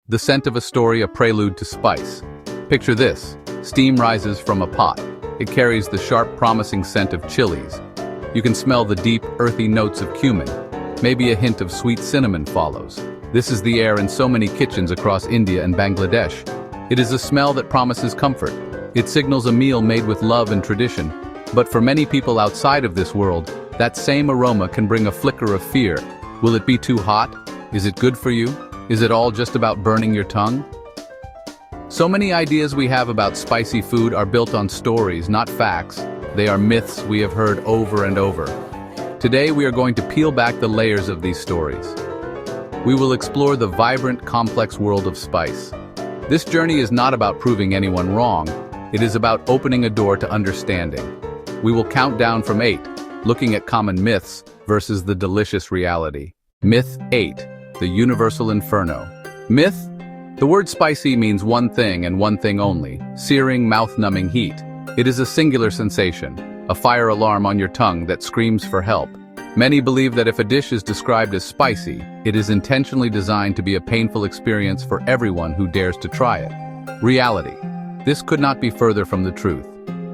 The scent of a story, a prelude to spice. Picture this. Steam rises from a pot. It carries the sharp, promising scent of chilies. You can smell the deep, earthy notes of cumin. Maybe a hint of sweet cinnamon follows. This is the air in so many kitchens across India and Bangladesh. It is a smell that promises comfort. It signals a meal made with love and tradition. But for many people outside of this world, that same aroma can bring a flicker of fear. Will it be too hot? Is it good for you? Is it all just about burning your tongue? So many ideas we have about spicy food are built on stories, not facts. They are myths we have heard over and over. Today we are going to peel back the layers of these stories. We will explore the vibrant, complex world of spice. This journey is not about proving anyone wrong. It is about opening a door to understanding. We will count down from 8, looking at common myths versus the delicious reality. Myth 8. The Universal Inferno. Myth? The word spicy means one thing and one thing only: searing, mouth-numbing heat. It is a singular sensation, a fire alarm on your tongue that screams for help. Many believe that if a dish is described as spicy, it is intentionally designed to be a painful experience for everyone who dares to try it. Reality. This could not be further from the truth.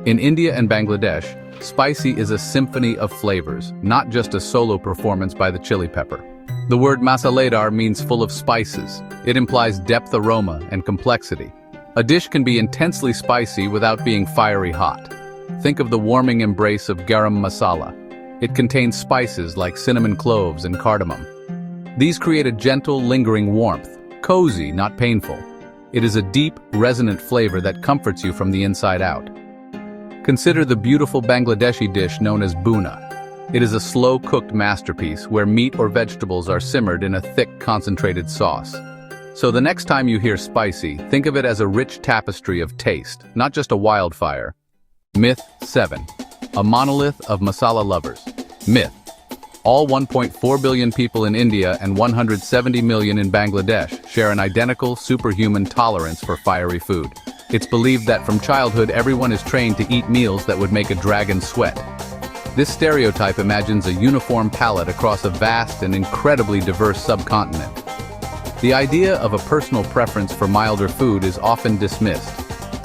In India and Bangladesh, spicy is a symphony of flavors, not just a solo performance by the chili pepper. The word masaladar means full of spices. It implies depth, aroma, and complexity. A dish can be intensely spicy without being fiery hot. Think of the warming embrace of garam masala. It contains spices like cinnamon cloves and cardamom. These create a gentle, lingering warmth, cozy, not painful. It is a deep, resonant flavor that comforts you from the inside out. Consider the beautiful Bangladeshi dish known as buna. It is a slow-cooked masterpiece where meat or vegetables are simmered in a thick, concentrated sauce. So the next time you hear spicy, think of it as a rich tapestry of taste, not just a wildfire. Myth 7. A monolith of masala lovers. Myth. All 1.4 billion people in India and 170 million in Bangladesh share an identical, superhuman tolerance for fiery food. It's believed that from childhood everyone is trained to eat meals that would make a dragon sweat. This stereotype imagines a uniform palate across a vast and incredibly diverse subcontinent. The idea of a personal preference for milder food is often dismissed.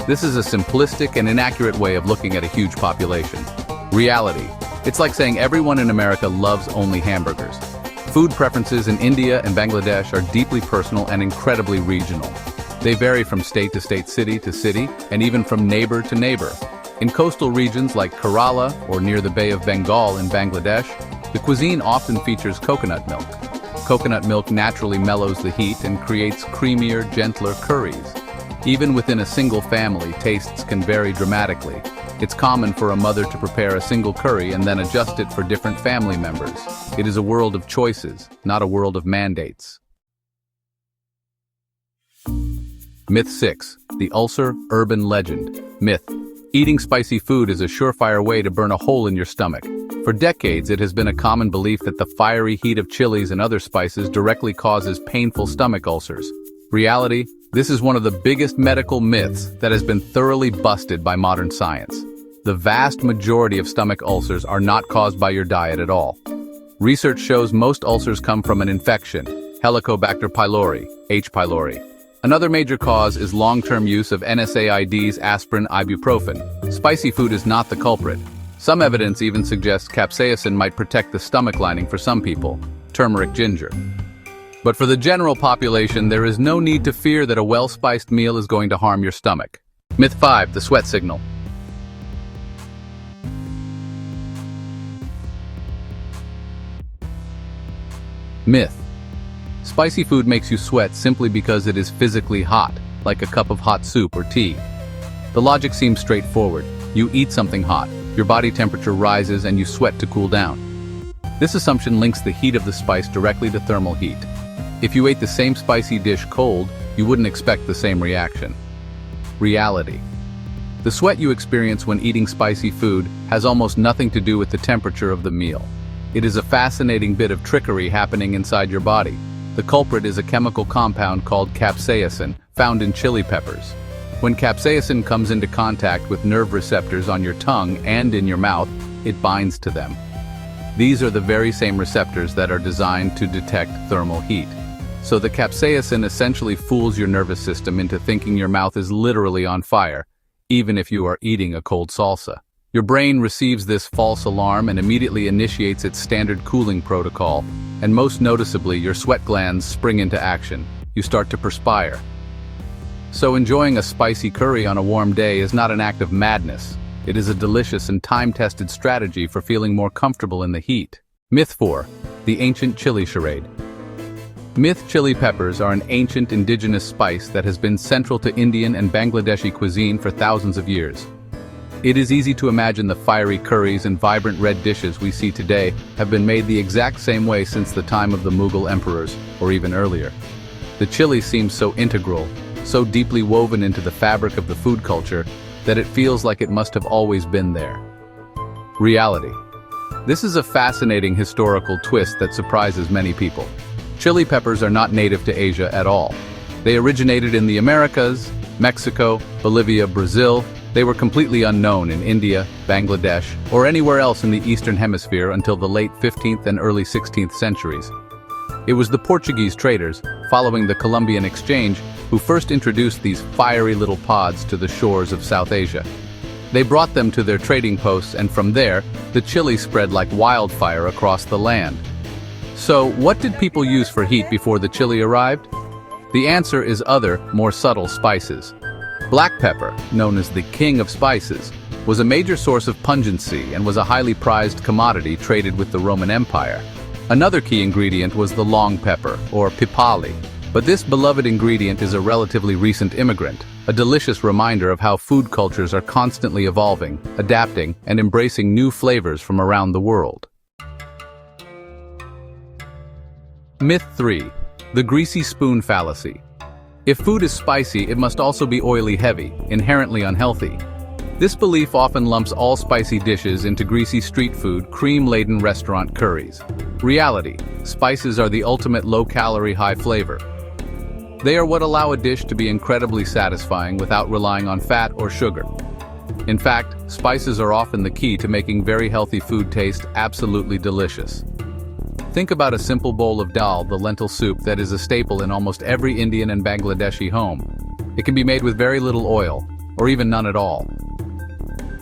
This is a simplistic and inaccurate way of looking at a huge population. Reality. It's like saying everyone in America loves only hamburgers. Food preferences in India and Bangladesh are deeply personal and incredibly regional. They vary from state to state, city to city, and even from neighbor to neighbor. In coastal regions like Kerala or near the Bay of Bengal in Bangladesh, the cuisine often features coconut milk. Coconut milk naturally mellows the heat and creates creamier, gentler curries. Even within a single family, tastes can vary dramatically. It's common for a mother to prepare a single curry and then adjust it for different family members. It is a world of choices, not a world of mandates. Myth 6. The ulcer, urban legend. Myth. Eating spicy food is a surefire way to burn a hole in your stomach. For decades, it has been a common belief that the fiery heat of chilies and other spices directly causes painful stomach ulcers. Reality, this is one of the biggest medical myths that has been thoroughly busted by modern science. The vast majority of stomach ulcers are not caused by your diet at all. Research shows most ulcers come from an infection, Helicobacter pylori, H. pylori. Another major cause is long-term use of NSAIDs, aspirin, ibuprofen. Spicy food is not the culprit. Some evidence even suggests capsaicin might protect the stomach lining for some people, turmeric, ginger. But for the general population, there is no need to fear that a well-spiced meal is going to harm your stomach. Myth 5. The sweat signal. Myth. Spicy food makes you sweat simply because it is physically hot, like a cup of hot soup or tea. The logic seems straightforward. You eat something hot, your body temperature rises and you sweat to cool down. This assumption links the heat of the spice directly to thermal heat. If you ate the same spicy dish cold, you wouldn't expect the same reaction. Reality. The sweat you experience when eating spicy food has almost nothing to do with the temperature of the meal. It is a fascinating bit of trickery happening inside your body. The culprit is a chemical compound called capsaicin, found in chili peppers. When capsaicin comes into contact with nerve receptors on your tongue and in your mouth, it binds to them. These are the very same receptors that are designed to detect thermal heat. So the capsaicin essentially fools your nervous system into thinking your mouth is literally on fire, even if you are eating a cold salsa. Your brain receives this false alarm and immediately initiates its standard cooling protocol, and most noticeably, your sweat glands spring into action. You start to perspire. So enjoying a spicy curry on a warm day is not an act of madness. It is a delicious and time-tested strategy for feeling more comfortable in the heat. Myth 4. The ancient chili charade. Myth chili peppers are an ancient indigenous spice that has been central to Indian and Bangladeshi cuisine for thousands of years. It is easy to imagine the fiery curries and vibrant red dishes we see today have been made the exact same way since the time of the Mughal emperors, or even earlier. The chili seems so integral, so deeply woven into the fabric of the food culture, that it feels like it must have always been there. Reality. This is a fascinating historical twist that surprises many people. Chili peppers are not native to Asia at all. They originated in the Americas, Mexico, Bolivia, Brazil. They were completely unknown in India, Bangladesh, or anywhere else in the Eastern Hemisphere until the late 15th and early 16th centuries. It was the Portuguese traders, following the Columbian Exchange, who first introduced these fiery little pods to the shores of South Asia. They brought them to their trading posts, and from there, the chili spread like wildfire across the land. So, what did people use for heat before the chili arrived? The answer is other, more subtle spices. Black pepper, known as the king of spices, was a major source of pungency and was a highly prized commodity traded with the Roman Empire. Another key ingredient was the long pepper, or pipali. But this beloved ingredient is a relatively recent immigrant, a delicious reminder of how food cultures are constantly evolving, adapting, and embracing new flavors from around the world. Myth 3. The greasy spoon fallacy. If food is spicy, it must also be oily heavy, inherently unhealthy. This belief often lumps all spicy dishes into greasy street food, cream-laden restaurant curries. Reality: spices are the ultimate low-calorie, high-flavor. They are what allow a dish to be incredibly satisfying without relying on fat or sugar. In fact, spices are often the key to making very healthy food taste absolutely delicious. Think about a simple bowl of dal, the lentil soup that is a staple in almost every Indian and Bangladeshi home. It can be made with very little oil, or even none at all.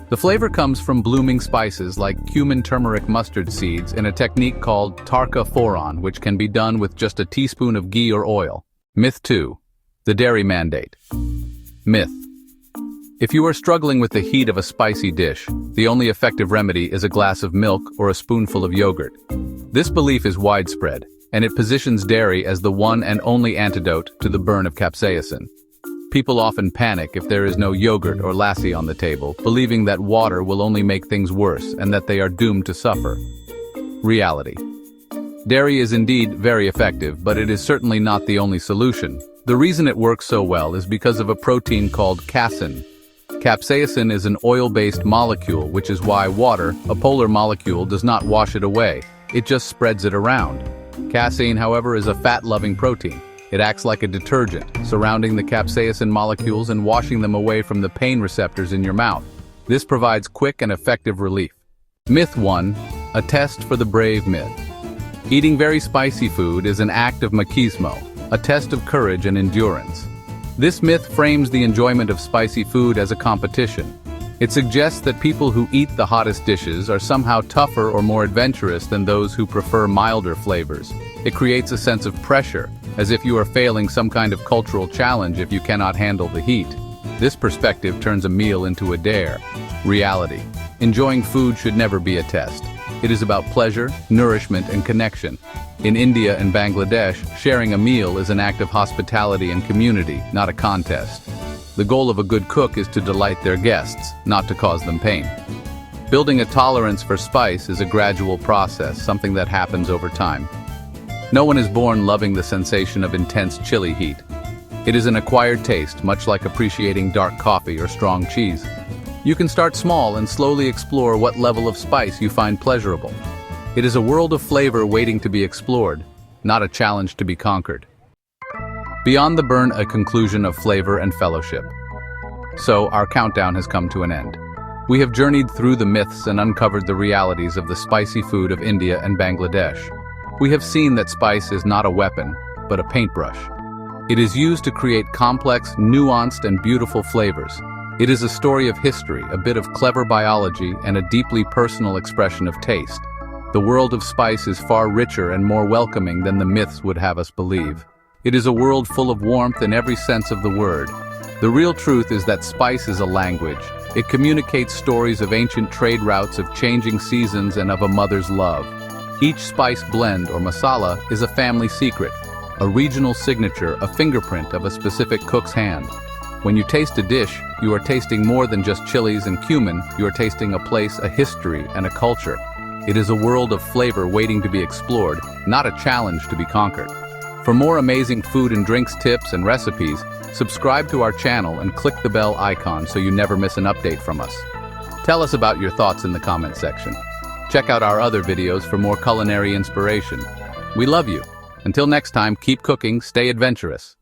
The flavor comes from blooming spices like cumin, turmeric, mustard seeds in a technique called tarka foran, which can be done with just a teaspoon of ghee or oil. Myth 2. The dairy mandate. Myth. If you are struggling with the heat of a spicy dish, the only effective remedy is a glass of milk or a spoonful of yogurt. This belief is widespread, and it positions dairy as the one and only antidote to the burn of capsaicin. People often panic if there is no yogurt or lassi on the table, believing that water will only make things worse and that they are doomed to suffer. Reality. Dairy is indeed very effective, but it is certainly not the only solution. The reason it works so well is because of a protein called casein. Capsaicin is an oil-based molecule, which is why water, a polar molecule, does not wash it away. It just spreads it around. Casein, however, is a fat-loving protein. It acts like a detergent, surrounding the capsaicin molecules and washing them away from the pain receptors in your mouth. This provides quick and effective relief. Myth 1. A test for the brave myth. Eating very spicy food is an act of machismo, a test of courage and endurance. This myth frames the enjoyment of spicy food as a competition. It suggests that people who eat the hottest dishes are somehow tougher or more adventurous than those who prefer milder flavors. It creates a sense of pressure, as if you are failing some kind of cultural challenge if you cannot handle the heat. This perspective turns a meal into a dare. Reality. Enjoying food should never be a test. It is about pleasure, nourishment, and connection. In India and Bangladesh, sharing a meal is an act of hospitality and community, not a contest. The goal of a good cook is to delight their guests, not to cause them pain. Building a tolerance for spice is a gradual process, something that happens over time. No one is born loving the sensation of intense chili heat. It is an acquired taste, much like appreciating dark coffee or strong cheese. You can start small and slowly explore what level of spice you find pleasurable. It is a world of flavor waiting to be explored, not a challenge to be conquered. Beyond the burn, a conclusion of flavor and fellowship. So, our countdown has come to an end. We have journeyed through the myths and uncovered the realities of the spicy food of India and Bangladesh. We have seen that spice is not a weapon, but a paintbrush. It is used to create complex, nuanced, and beautiful flavors. It is a story of history, a bit of clever biology, and a deeply personal expression of taste. The world of spice is far richer and more welcoming than the myths would have us believe. It is a world full of warmth in every sense of the word. The real truth is that spice is a language. It communicates stories of ancient trade routes, of changing seasons, and of a mother's love. Each spice blend, or masala, is a family secret, a regional signature, a fingerprint of a specific cook's hand. When you taste a dish, you are tasting more than just chilies and cumin. You are tasting a place, a history, and a culture. It is a world of flavor waiting to be explored, not a challenge to be conquered. For more amazing food and drinks tips and recipes, subscribe to our channel and click the bell icon so you never miss an update from us. Tell us about your thoughts in the comment section. Check out our other videos for more culinary inspiration. We love you. Until next time, keep cooking, stay adventurous.